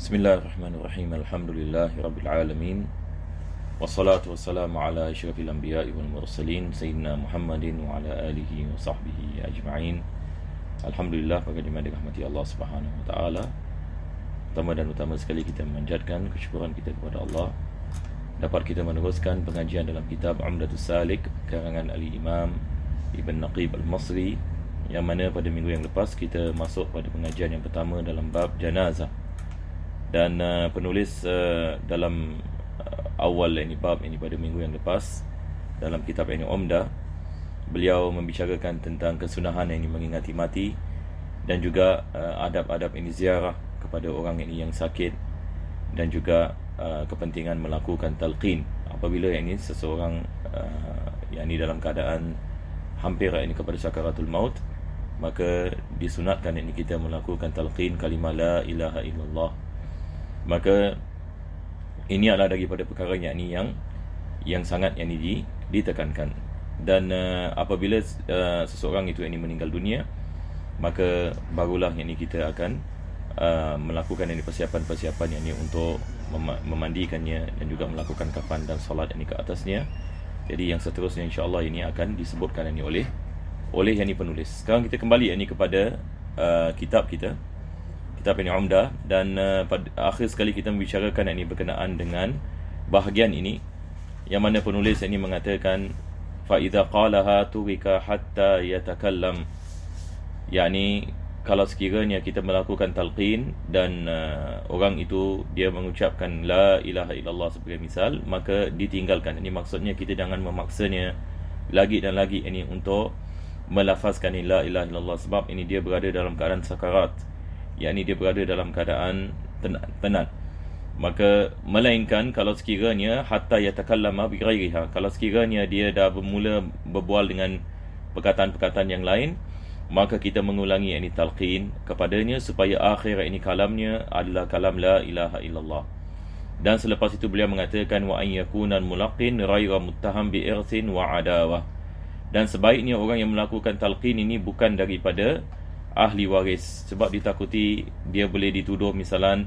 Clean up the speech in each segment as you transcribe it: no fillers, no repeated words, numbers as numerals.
Bismillahirrahmanirrahim. Alhamdulillahirabbil wassalatu wassalamu ala asyrafil anbiya'i wal mursalin sayyidina Muhammadin wa ala alihi wa sahbihi ajma'in. Alhamdulillah, pada jemaah dirahmati Allah Subhanahu wa taala. Pertama dan utama sekali kita memanjatkan kesyukuran kita kepada Allah dapat kita meneruskan pengajian dalam kitab Umdatus Salik karangan Al-Imam Ibn Naqib Al-Masri, yang mana pada minggu yang lepas kita masuk pada pengajian yang pertama dalam bab janazah. Dan penulis dalam awal ini bab ini pada minggu yang lepas dalam kitab ini Umdah, beliau membicarakan tentang kesunahan ini mengingati mati dan juga adab-adab ini ziarah kepada orang ini yang sakit, dan juga kepentingan melakukan talqin apabila ini seseorang yang ini dalam keadaan hampir ini kepada sakaratul maut, maka disunatkan ini kita melakukan talqin kalimah la ilaha illallah. Maka ini adalah daripada perkara yang sangat ditekankan. Dan apabila seseorang itu meninggal dunia, maka barulah kita akan melakukan persiapan-persiapan untuk memandikannya dan juga melakukan kafan dan solat ke atasnya. Jadi yang seterusnya insya-Allah ini akan disebutkan oleh penulis. Sekarang kita kembali kepada kitab kita, kitab ini Umdah, dan pada akhir sekali kita membicarakan berkenaan dengan bahagian ini yang mana penulis mengatakan fa idza qalaha turika hatta yatakallam, yakni kalau sekiranya kita melakukan talqin dan orang itu dia mengucapkan la ilaha illallah sebagai misal, maka ditinggalkan. Ini maksudnya kita jangan memaksanya lagi dan lagi untuk melafazkan la ilaha illallah, sebab ini dia berada dalam keadaan sakarat, yakni dia berada dalam keadaan penat. Maka melainkan kalau sekiranya hatta yatakallama bi ghairiha, kalau sekiranya dia dah bermula berbual dengan perkataan-perkataan yang lain, maka kita mengulangi talqin kepadanya supaya akhir kalamnya adalah kalam la ilaha illallah. Dan selepas itu beliau mengatakan wa an yakuna mulaqqin ghairu muttaham bi irthin wa adawah, dan sebaiknya orang yang melakukan talqin ini bukan daripada ahli waris, sebab ditakuti dia boleh dituduh misalan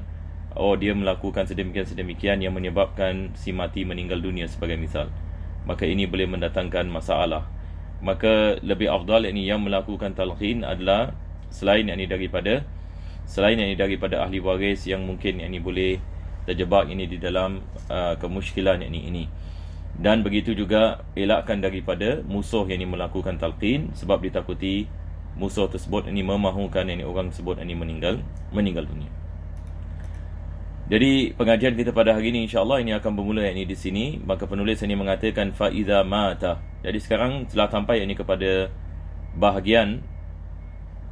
dia melakukan sedemikian yang menyebabkan si mati meninggal dunia sebagai misal, maka ini boleh mendatangkan masalah. Maka lebih afdal yang melakukan talqin adalah selain daripada ahli waris yang mungkin boleh terjebak di dalam kemusykilan ini. Dan begitu juga elakkan daripada musuh yang melakukan talqin, sebab ditakuti musuh tersebut memahukan orang tersebut meninggal dunia. Jadi pengajian kita pada hari ini insya-Allah ini akan bermula di sini. Maka penulis mengatakan fa iza mata. Jadi sekarang telah sampai kepada bahagian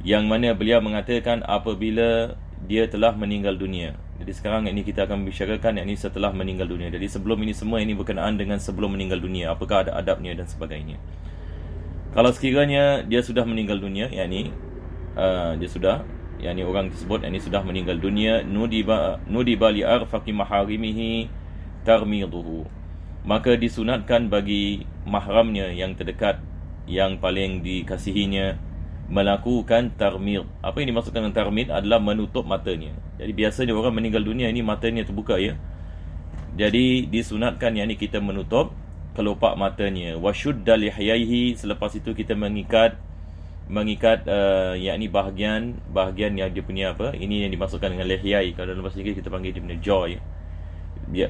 yang mana beliau mengatakan apabila dia telah meninggal dunia. Jadi sekarang kita akan bicarakan setelah meninggal dunia. Jadi sebelum ini semua berkenaan dengan sebelum meninggal dunia, apakah ada adabnya dan sebagainya. Kalau sekiranya dia sudah meninggal dunia, dia sudah orang tersebut sudah meninggal dunia, nudiba li arfaqi maharimihi tarmiduhu, maka disunatkan bagi mahramnya yang terdekat, yang paling dikasihinya, melakukan tarmid. Apa yang dimaksudkan dengan tarmid adalah menutup matanya. Jadi biasanya orang meninggal dunia matanya terbuka jadi disunatkan kita menutup kelopak matanya. Wasyudda lihyaihi, selepas itu kita mengikat bahagian yang dia punya ini yang dimaksudkan dengan lihyai. Kalau dalam bahasa Inggeris kita panggil dia punya jaw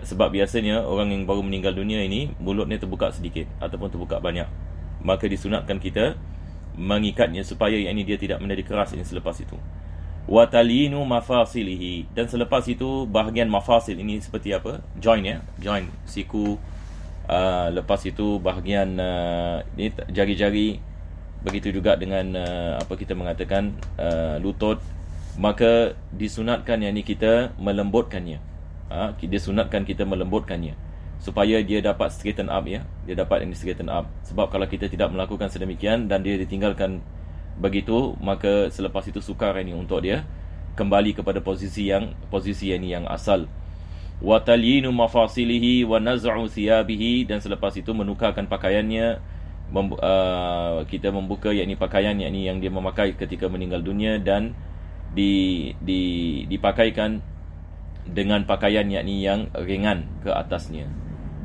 sebab biasanya orang yang baru meninggal dunia mulutnya terbuka sedikit ataupun terbuka banyak, maka disunatkan kita mengikatnya supaya dia tidak menjadi keras selepas itu. Wa talinu mafasilihi, dan selepas itu bahagian mafasil ini seperti joint joint siku. Lepas itu bahagian jari-jari, begitu juga dengan kita mengatakan lutut, maka disunatkan kita melembutkannya. Disunatkan kita melembutkannya supaya dia dapat straighten up, dia dapat straighten up. Sebab kalau kita tidak melakukan sedemikian dan dia ditinggalkan begitu, maka selepas itu sukar untuk dia kembali kepada posisi yang asal. Wa talyinu mafasilihi wa naz'u thiyabihi, dan selepas itu menukarkan pakaiannya, kita membuka pakaian yang dia memakai ketika meninggal dunia, dan dipakaikan dengan pakaian yakni yang ringan ke atasnya.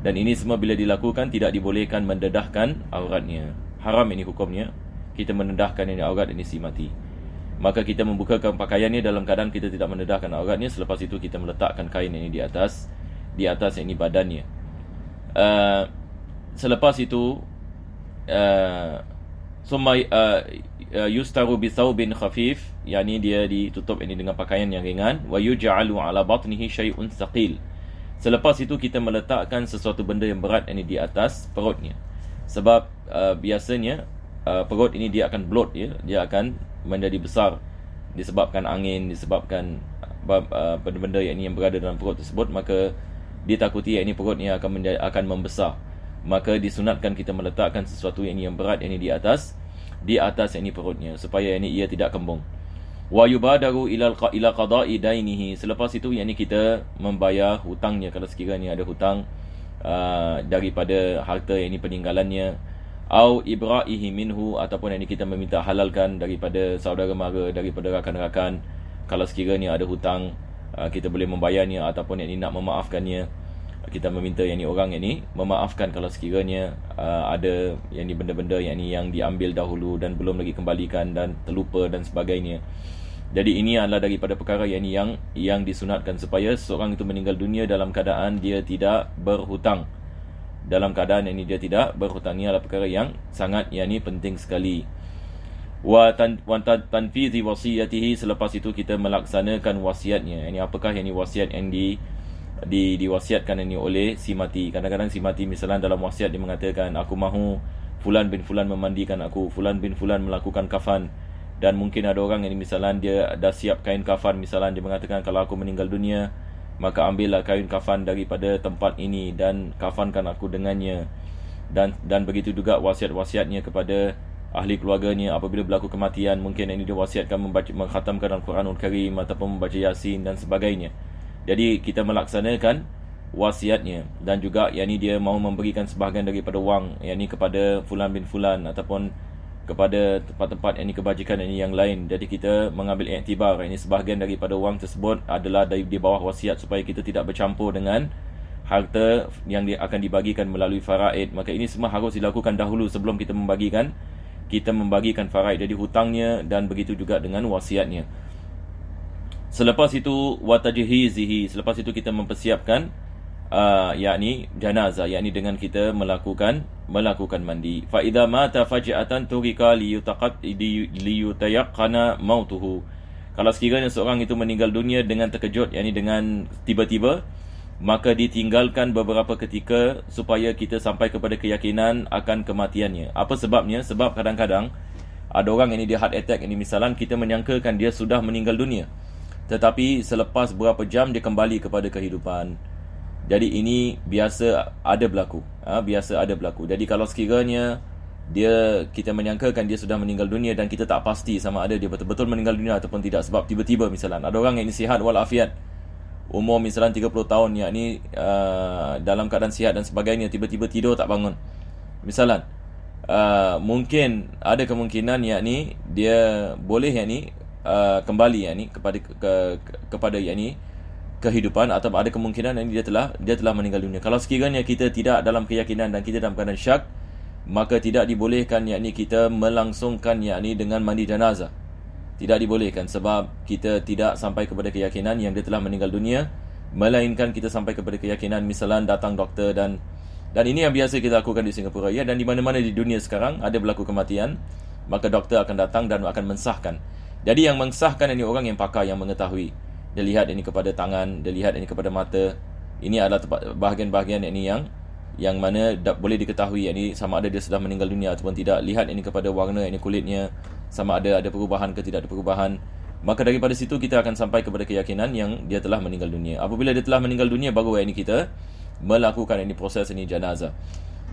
Dan ini semua bila dilakukan tidak dibolehkan mendedahkan auratnya. Haram ini hukumnya. Kita mendedahkan ini aurat ini si mati. Maka kita membukakan pakaiannya dalam keadaan kita tidak mendedahkan auratnya. Selepas itu kita meletakkan kain ini di atas ini badannya. Selepas itu yustaru bi thawbin khafif, yakni dia ditutup ini dengan pakaian yang ringan. Wa yuj'alu ala batnihi syai'un thaqil. Selepas itu kita meletakkan sesuatu benda yang berat ini di atas perutnya. Sebab biasanya perut ini dia akan bloat, ya, dia akan menjadi besar disebabkan angin, disebabkan benda-benda yang berada dalam perut tersebut. Maka ditakuti yang ini perutnya akan membesar. Maka disunatkan kita meletakkan sesuatu yang berat ini di atas yang ini perutnya supaya yang ini ia tidak kembung. Wa yubadaru ila qada'i dainihi. Selepas itu yang ini kita membayar hutangnya kalau sekiranya ada hutang daripada harta yang ini peninggalannya, au ibra'ihi minhu, ataupun yang ini kita meminta halalkan daripada saudara mara, daripada rakan-rakan. Kalau sekiranya ada hutang, kita boleh membayarnya, ataupun yang ini nak memaafkannya, kita meminta yang ini orang yang ini memaafkan kalau sekiranya ada yang ini benda-benda yang ini yang diambil dahulu dan belum lagi kembalikan dan terlupa dan sebagainya. Jadi ini adalah daripada perkara yang ini yang disunatkan supaya seorang itu meninggal dunia dalam keadaan dia tidak berhutang. Dalam keadaan ini dia tidak berhutang. Ini adalah perkara yang sangat yang ini penting sekali. Wa tanfizi wasiyatihi. Selepas itu kita melaksanakan wasiatnya. Ini apakah yang ini wasiat yang diwasiatkan ini oleh si mati. Kadang-kadang si mati misalnya dalam wasiat dia mengatakan, aku mahu fulan bin fulan memandikan aku, fulan bin fulan melakukan kafan. Dan mungkin ada orang yang misalnya dia dah siap kain kafan, misalnya dia mengatakan kalau aku meninggal dunia maka ambillah kain kafan daripada tempat ini dan kafankan aku dengannya. Dan begitu juga wasiat-wasiatnya kepada ahli keluarganya apabila berlaku kematian. Mungkin ini dia wasiatkan mengkhatamkan Al-Quranul Karim ataupun membaca Yasin dan sebagainya. Jadi kita melaksanakan wasiatnya. Dan juga yang ini dia mahu memberikan sebahagian daripada wang yang ini kepada fulan bin fulan ataupun kepada tempat-tempat yang ini kebajikan yang lain. Jadi kita mengambil iktibar ini sebahagian daripada wang tersebut adalah di bawah wasiat supaya kita tidak bercampur dengan harta yang akan dibagikan melalui faraid. Maka ini semua harus dilakukan dahulu sebelum kita membagikan faraid. Jadi hutangnya dan begitu juga dengan wasiatnya. Selepas itu watajhizihi. Selepas itu kita mempersiapkan yakni janazah, yakni dengan kita melakukan mandi. Fa idza mata faj'atan turika liyutayaqqana mautuhu. Kalau sekiranya seorang itu meninggal dunia dengan terkejut, yakni dengan tiba-tiba, maka ditinggalkan beberapa ketika supaya kita sampai kepada keyakinan akan kematiannya. Apa sebabnya? Sebab kadang-kadang ada orang yang dia heart attack ini, misalnya kita menyangkakan dia sudah meninggal dunia, tetapi selepas beberapa jam dia kembali kepada kehidupan. Jadi ini biasa ada berlaku. Jadi kalau sekiranya kita menyangkakan dia sudah meninggal dunia dan kita tak pasti sama ada dia betul-betul meninggal dunia ataupun tidak, sebab tiba-tiba misalnya ada orang yang ini sihat walafiat, umur misalnya 30 tahun, yakni dalam keadaan sihat dan sebagainya, tiba-tiba tidur tak bangun. Misalnya mungkin ada kemungkinan yakni dia boleh yakni kembali yakni kepada yakni kehidupan, atau ada kemungkinan yang dia telah meninggal dunia. Kalau sekiranya kita tidak dalam keyakinan dan kita dalam keadaan syak, maka tidak dibolehkan yakni kita melangsungkan yakni dengan mandi jenazah. Tidak dibolehkan sebab kita tidak sampai kepada keyakinan yang dia telah meninggal dunia, melainkan kita sampai kepada keyakinan misalnya datang doktor dan ini yang biasa kita lakukan di Singapura, ya, dan di mana-mana di dunia sekarang ada berlaku kematian, maka doktor akan datang dan akan mensahkan. Jadi yang mensahkan ini orang yang pakar, yang mengetahui. Dia lihat ini kepada tangan, dia lihat ini kepada mata. Ini adalah bahagian-bahagian ini yang mana boleh diketahui ini sama ada dia sudah meninggal dunia ataupun tidak. Lihat ini kepada warna ini kulitnya, sama ada perubahan ke tidak ada perubahan. Maka daripada situ kita akan sampai kepada keyakinan yang dia telah meninggal dunia. Apabila dia telah meninggal dunia, baru ini kita melakukan ini proses ini jenazah.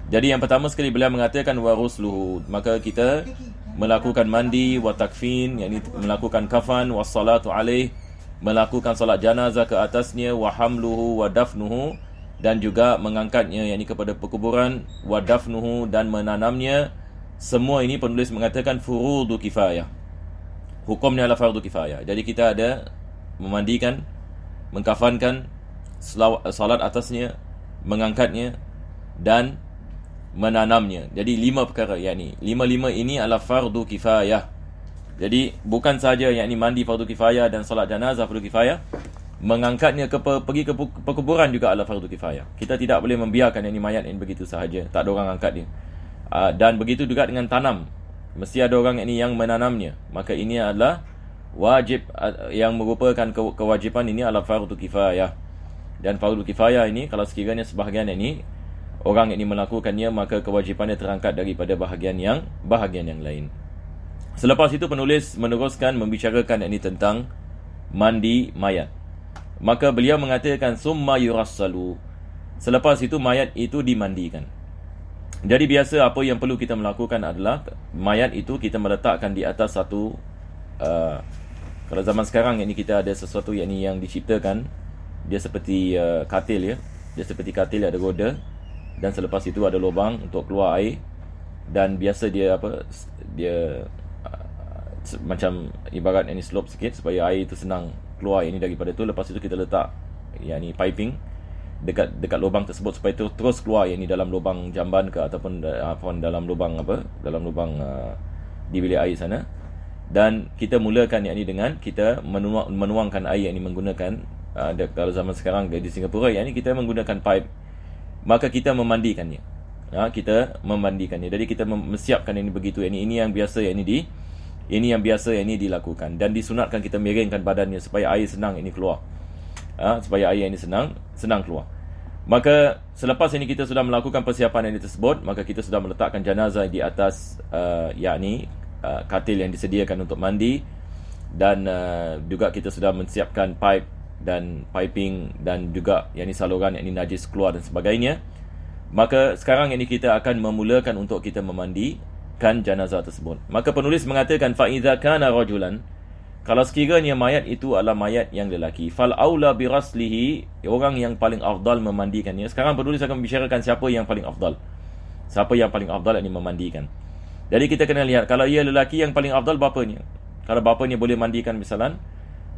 Jadi yang pertama sekali beliau mengatakan warusluhu, maka kita melakukan mandi, wa takfin, yakni melakukan kafan, wassalatu alaih, melakukan solat janazah ke atasnya, wa hamluhu wa dafnuhu, dan juga mengangkatnya yakni kepada perkuburan, wa dafnuhu, dan menanamnya. Semua ini penulis mengatakan furudu kifayah. Hukumnya adalah fardu kifayah. Jadi kita ada memandikan mengkafankan, salat atasnya, mengangkatnya, dan menanamnya. Jadi 5 perkara, yakni 5 ini adalah fardu kifayah. Jadi bukan saja yakni mandi fardu kifayah dan salat janazah fardu kifayah, mengangkatnya pergi ke perkuburan juga adalah fardu kifayah. Kita tidak boleh membiarkan yakni mayat ini begitu sahaja, tak ada orang angkat dia. Dan begitu juga dengan tanam, mesti ada orang yakni yang menanamnya. Maka ini adalah wajib, yang merupakan kewajipan ini adalah fardu kifayah. Dan fardu kifayah ini kalau sekiranya sebahagian ini orang ini melakukannya, maka kewajipannya terangkat daripada bahagian yang lain. Selepas itu penulis meneruskan membicarakan ini tentang mandi mayat. Maka beliau mengatakan summa yurassalu. Selepas itu mayat itu dimandikan. Jadi biasa apa yang perlu kita melakukan adalah mayat itu kita meletakkan di atas satu kalau zaman sekarang ini kita ada sesuatu yang diciptakan, dia seperti katil ya. Dia seperti katil, ada roda, dan selepas itu ada lubang untuk keluar air. Dan biasa dia macam ibarat ini slope sikit supaya air itu senang keluar ini daripada tu. Lepas itu kita letak piping dekat lubang tersebut supaya itu terus keluar dalam lubang jamban ke ataupun dalam lubang di bilik air sana. Dan kita mulakan dengan kita menuangkan air menggunakan kalau zaman sekarang di Singapura kita menggunakan pipe. Maka kita memandikannya. Kita memandikannya. Jadi kita mempersiapkan ini begitu. Ini yang biasa ini dilakukan. Dan disunatkan kita miringkan badannya supaya air senang ini keluar. Supaya air ini senang keluar. Maka selepas ini kita sudah melakukan persiapan ini tersebut, maka kita sudah meletakkan jenazah di atas katil yang disediakan untuk mandi. Dan juga kita sudah menyiapkan pipe dan piping dan juga saluran najis keluar dan sebagainya. Maka sekarang ini kita akan memulakan untuk kita memandikan jenazah tersebut. Maka penulis mengatakan fa idza kana rajulan, kalau sekiranya mayat itu adalah mayat yang lelaki, fal aula bi raslihi, orang yang paling afdal memandikannya. Sekarang penulis akan membicarakan siapa yang paling afdal. Siapa yang paling afdal memandikan. Jadi kita kena lihat, kalau ia lelaki yang paling afdal bapanya. Kalau bapanya boleh mandikan misalan,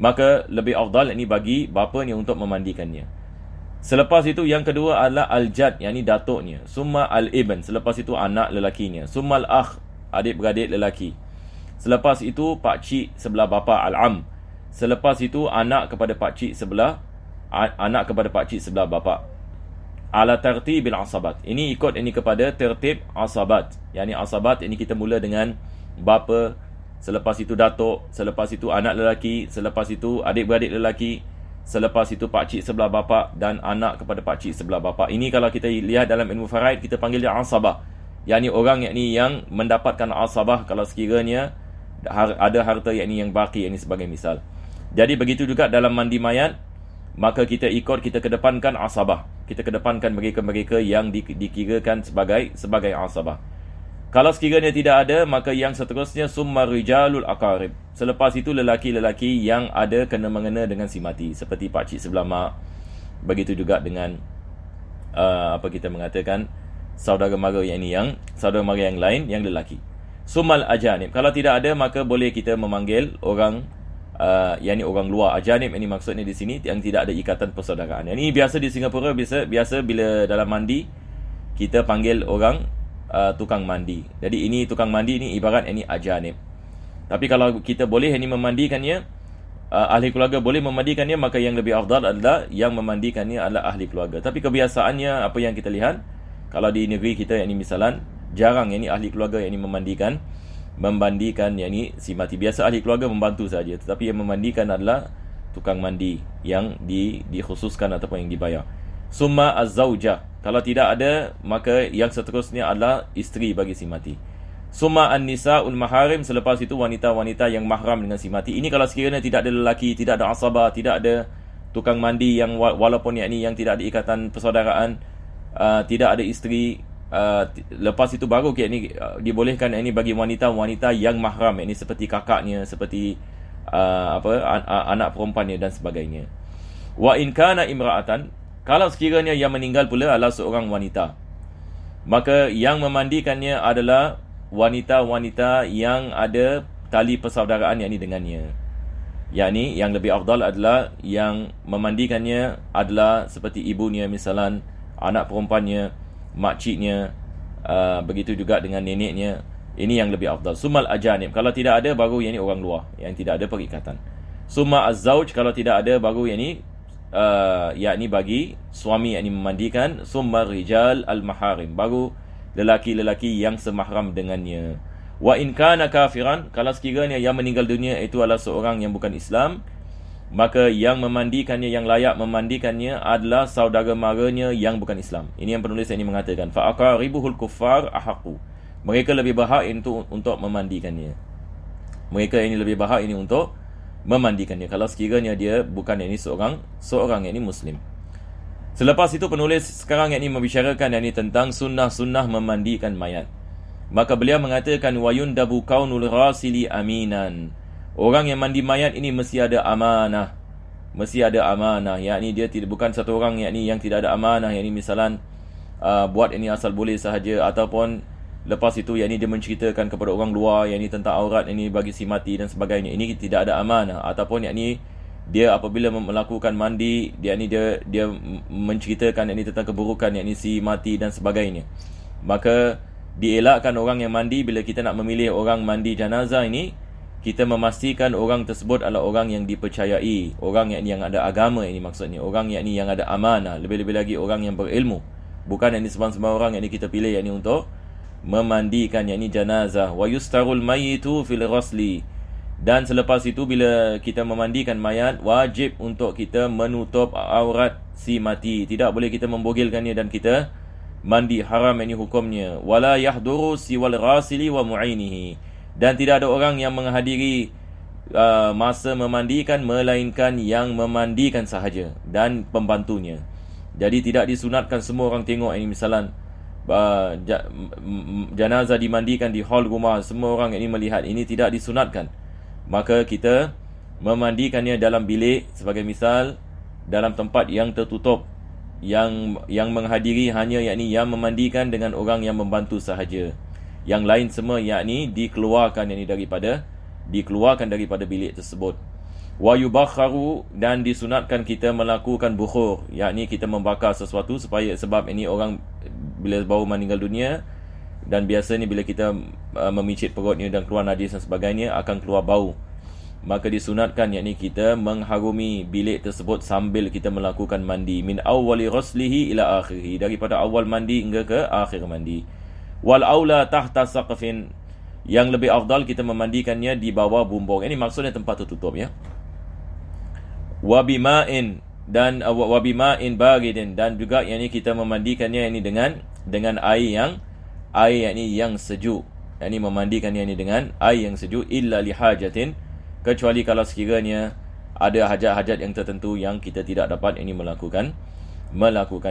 maka lebih afdal bagi bapanya untuk memandikannya. Selepas itu yang kedua adalah al-jad, datuknya. Summa al-ibn, selepas itu anak lelakinya. Summa al-akh, adik-beradik lelaki. Selepas itu pakcik sebelah bapa, al-am. Selepas itu anak kepada pakcik sebelah bapa. Ala tartibil asabat. Ini ikut kepada tertib asabat. Asabat ini kita mula dengan bapa, selepas itu datuk, selepas itu anak lelaki, selepas itu adik-beradik lelaki, selepas itu pakcik sebelah bapa dan anak kepada pakcik sebelah bapa. Ini kalau kita lihat dalam ilmu faraid, kita panggil dia asabah. Orang yang mendapatkan asabah kalau sekiranya ada harta yang baki sebagai misal. Jadi begitu juga dalam mandi mayat, maka kita kedepankan asabah. Kita kedepankan mereka-mereka yang dikirakan sebagai asabah. Kalau sekiranya tidak ada, maka yang seterusnya summa rijalul aqarib. Selepas itu lelaki-lelaki yang ada kena-mengena dengan si mati, seperti pakcik sebelah mak. Begitu juga dengan kita mengatakan saudara mara yang lain yang lelaki. Summal ajanib. Kalau tidak ada, maka boleh kita memanggil orang orang luar. Ajanib ini maksudnya di sini yang tidak ada ikatan persaudaraan. Ini biasa di Singapura, biasa bila dalam mandi kita panggil orang tukang mandi. Jadi ini tukang mandi ini ibarat ajanib. Tapi kalau kita boleh memandikannya, ahli keluarga boleh memandikannya, maka yang lebih afdal adalah yang memandikannya adalah ahli keluarga. Tapi kebiasaannya apa yang kita lihat, kalau di negeri kita misalan jarang ahli keluarga memandikan si mati. Biasa ahli keluarga membantu saja, tetapi yang memandikan adalah tukang mandi yang dikhususkan ataupun yang dibayar. Summa az-zaujah. Kalau tidak ada, maka yang seterusnya adalah isteri bagi si mati. Summa an-nisa'ul maharim. Selepas itu wanita-wanita yang mahram dengan si mati. Ini kalau sekiranya tidak ada lelaki, tidak ada asabah, tidak ada tukang mandi yang walaupun yang tidak ada ikatan persaudaraan, tidak ada isteri, lepas itu baru dibolehkan bagi wanita-wanita yang mahram, seperti kakaknya, seperti anak perempuannya dan sebagainya. Wa in kana imra'atan, kalau sekiranya yang meninggal pula adalah seorang wanita, maka yang memandikannya adalah wanita-wanita yang ada tali persaudaraan dengannya. yakni yang lebih afdal adalah yang memandikannya adalah seperti ibunya misalan, anak perempuannya, makciknya, begitu juga dengan neneknya. Ini yang lebih afdal. Sumal ajanib, kalau tidak ada baru yang ini orang luar yang tidak ada perikatan. Summa az-zawj, kalau tidak ada baru yang ini yakni bagi suami yang ini memandikan. Summa rijal al-maharim, baru lelaki-lelaki yang semahram dengannya. Wa in kana kafiran, kalau sekiranya yang meninggal dunia itu adalah seorang yang bukan Islam, maka yang memandikannya, yang layak memandikannya adalah saudara maranya yang bukan Islam. Ini yang penulis ini mengatakan, fa aqaribuhul kuffar ahaqu, mereka lebih berhak untuk memandikannya. Mereka ini lebih berhak ini untuk memandikannya kalau sekiranya dia bukan ini seorang yang ini muslim. Selepas itu penulis sekarang yang ini membicarakan yang ini tentang sunnah-sunnah memandikan mayat. Maka beliau mengatakan wa yundabu kaunul rasili aminan. Orang yang mandi mayat ini mesti ada amanah. Mesti ada amanah. Yakni dia bukan satu orang yang tidak ada amanah. Yakni misalan buat ini asal boleh sahaja, ataupun lepas itu yakni dia menceritakan kepada orang luar yakni tentang aurat ini bagi si mati dan sebagainya. Ini tidak ada amanah. Ataupun yakni dia apabila melakukan mandi, dia menceritakan yakni tentang keburukan yakni si mati dan sebagainya. Maka dielakkan orang yang mandi. Bila kita nak memilih orang mandi jenazah ini, kita memastikan orang tersebut adalah orang yang dipercayai, orang yang ada agama, ini maksudnya orang yang ada amanah, lebih-lebih lagi orang yang berilmu. Bukan yang sembarang orang yang kita pilih yang untuk memandikan yang jenazah. Wa yustarul mayyitu fil ghasli, dan selepas itu bila kita memandikan mayat, wajib untuk kita menutup aurat si mati. Tidak boleh kita membogilkannya dan kita mandi, haram ini hukumnya. Wala yahduru siwal ghasili wa mu'inihi, dan tidak ada orang yang menghadiri masa memandikan melainkan yang memandikan sahaja dan pembantunya. Jadi tidak disunatkan semua orang tengok ini misalan jenazah dimandikan di hall rumah, semua orang ini melihat. Ini tidak disunatkan. Maka kita memandikannya dalam bilik, sebagai misal dalam tempat yang tertutup, yang menghadiri hanya yakni yang memandikan dengan orang yang membantu sahaja. Yang lain semua yakni dikeluarkan daripada bilik tersebut. Wa yubakharu, dan disunatkan kita melakukan bukhur, yakni kita membakar sesuatu sebab ini orang bila baru meninggal dunia, dan biasanya bila kita memicit perutnya dan keluar najis dan sebagainya akan keluar bau. Maka disunatkan yakni kita mengharumi bilik tersebut sambil kita melakukan mandi, min awwali ghuslihi ila akhirih, daripada awal mandi hingga ke akhir mandi. Wal aula tahta saqfin, yang lebih afdal kita memandikannya di bawah bumbung. Ini maksudnya tempat tertutup ya. Wa bima'in, dan wa bima'in baridin, dan juga yakni kita memandikannya ini dengan air yang sejuk. Yakni memandikannya ini dengan air yang sejuk, illa lihajatin, kecuali kalau sekiranya ada hajat-hajat yang tertentu yang kita tidak dapat ini melakukan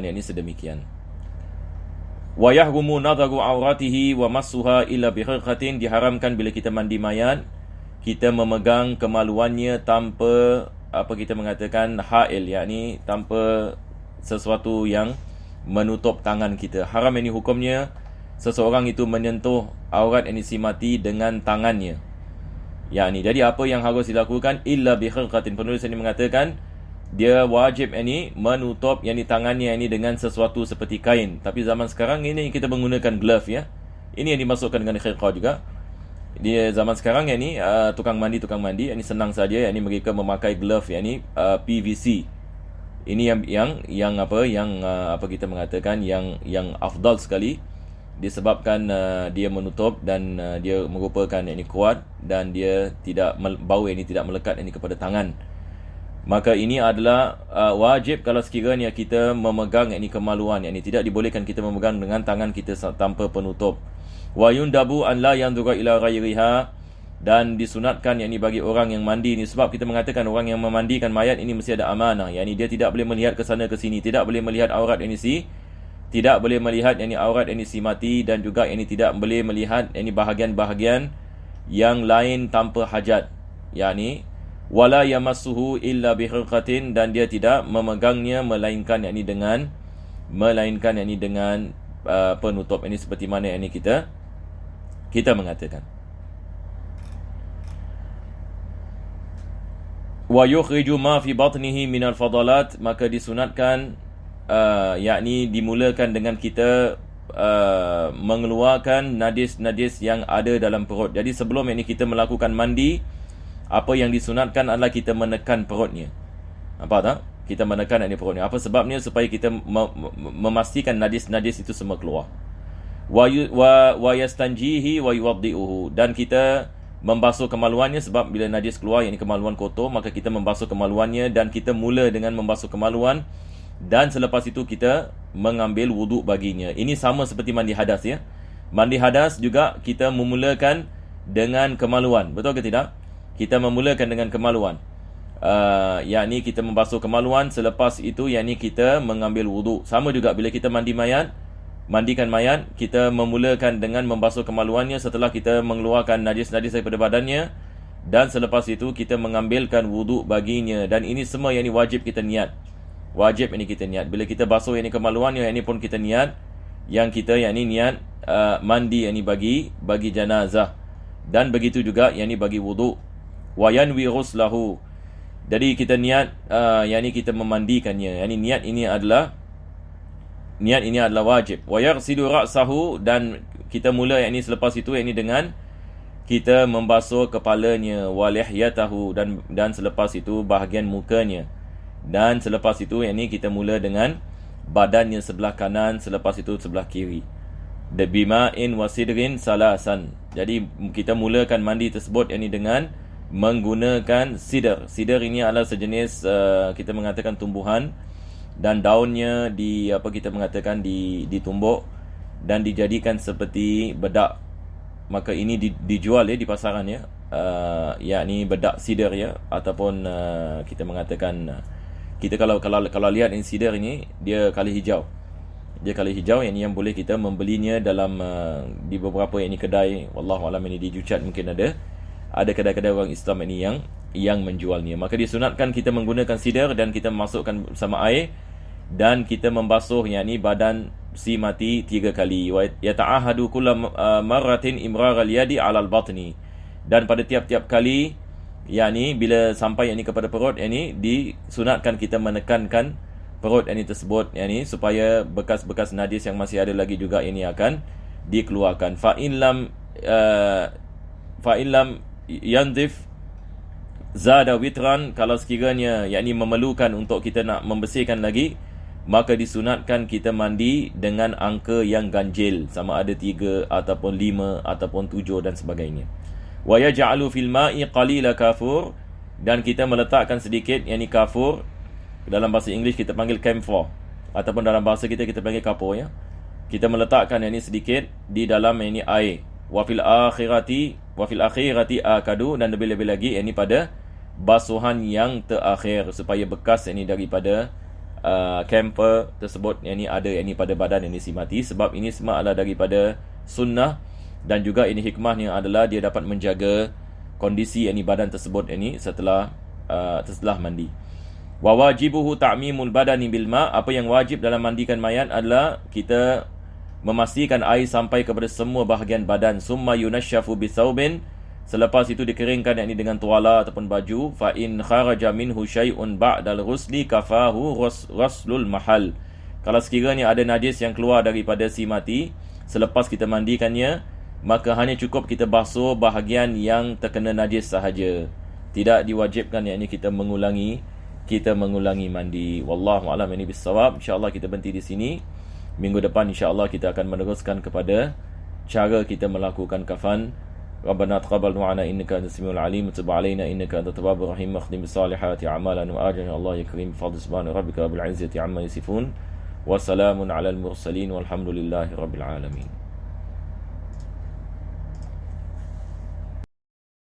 ini sedemikian. Wa yahrumu nadharu auratihi wa massuha illa bihirqatin, diharamkan bila kita mandi mayat kita memegang kemaluannya tanpa kita mengatakan hail, yakni tanpa sesuatu yang menutup tangan kita. Haram ini hukumnya seseorang itu menyentuh aurat ini si mati dengan tangannya. Yakni jadi apa yang harus dilakukan, illa bihirqatin, penulis ini mengatakan dia wajib ini menutup yakni tangannya ini dengan sesuatu seperti kain. Tapi zaman sekarang ini kita menggunakan glove ya. Ini yang dimasukkan dengan khirqah juga. Di zaman sekarang yakni tukang mandi ini senang saja yakni mereka memakai glove yakni PVC. Ini yang kita mengatakan yang afdal sekali, disebabkan dia menutup dan dia merupakan yakni kuat, dan dia tidak bau ini tidak melekat ini kepada tangan. Maka ini adalah wajib kalau sekiranya kita memegang yakni kemaluan, yakni tidak dibolehkan kita memegang dengan tangan kita tanpa penutup. Wa yundabu an la yanzura ila ghairiha, dan disunatkan yakni bagi orang yang mandi ni, sebab kita mengatakan orang yang memandikan mayat ini mesti ada amanah, yakni dia tidak boleh melihat ke sana ke sini, tidak boleh melihat aurat yakni aurat yakni si mati, dan juga yakni tidak boleh melihat yakni bahagian-bahagian yang lain tanpa hajat, yakni wala yamassuhu illa bihirqatin, dan dia tidak memegangnya melainkan yakni dengan penutup. Ini seperti mana yakni kita mengatakan. wa yukhriju ma fi batnihi minal fadalat, maka disunatkan yakni dimulakan dengan kita mengeluarkan najis-najis yang ada dalam perut. Jadi sebelum ini kita melakukan mandi, apa yang disunatkan adalah kita menekan perutnya. Nampak tak? Kita menekan perutnya. Apa sebabnya? Supaya kita memastikan najis-najis itu semua keluar. Wa yastanjihi wa yuwaddi'uhu, dan kita membasuh kemaluannya, sebab bila najis keluar, yakni kemaluan kotor, maka kita membasuh kemaluannya, dan kita mula dengan membasuh kemaluan, dan selepas itu kita mengambil wuduk baginya. Ini sama seperti mandi hadas, ya. Mandi hadas juga kita memulakan dengan kemaluan. Betul ke tidak? Kita memulakan dengan kemaluan. Yakni kita membasuh kemaluan, selepas itu yakni kita mengambil wuduk. Sama juga bila kita mandikan mayat, kita memulakan dengan membasuh kemaluannya setelah kita mengeluarkan najis-najis daripada badannya, dan selepas itu kita mengambilkan wuduk baginya. Dan ini semua yang ini wajib kita niat. Wajib ini kita niat. Bila kita basuh yang ini kemaluannya, yang ini pun kita niat. Yang kita yang ini niat mandi yang ini bagi jenazah. Dan begitu juga yang ini bagi wuduk. Wa yanwi ghuslahu. Jadi kita niat yang ini kita memandikannya. Yang ini niat ini adalah wajib. Wa yaghsilu ra'sahu, dan kita mula yang ini selepas itu yang ini dengan kita membasuh kepalanya, wa lihyatahu, dan selepas itu bahagian mukanya. Dan selepas itu yang ini kita mula dengan badannya sebelah kanan, selepas itu sebelah kiri. Bima'in wa sidrin salasan. Jadi kita mulakan mandi tersebut yang ini dengan menggunakan sidr. Sidr ini adalah sejenis kita mengatakan tumbuhan, dan daunnya ditumbuk dan dijadikan seperti bedak. Maka ini dijual ya di pasaran ya. Yakni bedak sidr ya, ataupun kita mengatakan kita kalau lihat ini sidr ini, dia kali hijau. Dia kali hijau yang boleh kita membelinya dalam di beberapa yang ini kedai. Wallahu alam, ini di Jucat mungkin ada kedai-kedai orang Islam ini yang menjualnya. Maka disunatkan kita menggunakan sidr, dan kita masukkan bersama air, dan kita membasuh yakni badan si mati 3 kali. Wa yata'ahadu kullu marratin imraral yadi 'alal batni. Dan pada tiap-tiap kali yakni bila sampai yakni kepada perut, yakni disunatkan kita menekankan perut yakni tersebut, yakni supaya bekas-bekas najis yang masih ada lagi juga ini akan dikeluarkan. Fa in lam yandif zada witran, kalau sekiranya yakni memerlukan untuk kita nak membersihkan lagi, maka disunatkan kita mandi dengan angka yang ganjil, sama ada 3 ataupun 5 ataupun 7 dan sebagainya. Wa yaj'alu fil ma'i qalila kafur, dan kita meletakkan sedikit yakni kafur. Dalam bahasa Inggeris kita panggil camphor, ataupun dalam bahasa kita panggil kapur ya. Kita meletakkan yakni sedikit di dalam yakni air. Wa fil akhirati akadu, dan lebih-lebih lagi yakni pada basuhan yang terakhir, supaya bekas yakni daripada camphor tersebut yakni ada yakni pada badan yakni si mati. Sebab ini semua adalah daripada sunnah, dan juga ini hikmahnya adalah dia dapat menjaga kondisi yakni badan tersebut yakni setelah mandi. Wa wajibuhu ta'mimul badani bil ma', apa yang wajib dalam mandikan mayat adalah kita memastikan air sampai kepada semua bahagian badan. Summa yunashafu bisaubin, selepas itu dikeringkan yakni dengan tuala ataupun baju. Fa in kharaja minhu syai'un ba'dal ghusli kafahu ghuslul mahal. Kalau sekiranya ada najis yang keluar daripada si mati selepas kita mandikannya, maka hanya cukup kita basuh bahagian yang terkena najis sahaja. Tidak diwajibkan yakni kita mengulangi mandi. Wallahu a'lam bishawab. Insya-Allah kita berhenti di sini. Minggu depan insya-Allah kita akan meneruskan kepada cara kita melakukan kafan. Rabbana taqabbal du'ana innaka antas samiul alim wa tub 'alaina innaka antat tawwabur rahim. Akhtim bisalihati a'malana wa ajrina Allah ya karim. Fadl subhana rabbika rabbil izzati amma yasifun. Wa salamun 'alal mursalin walhamdulillahi rabbil alamin.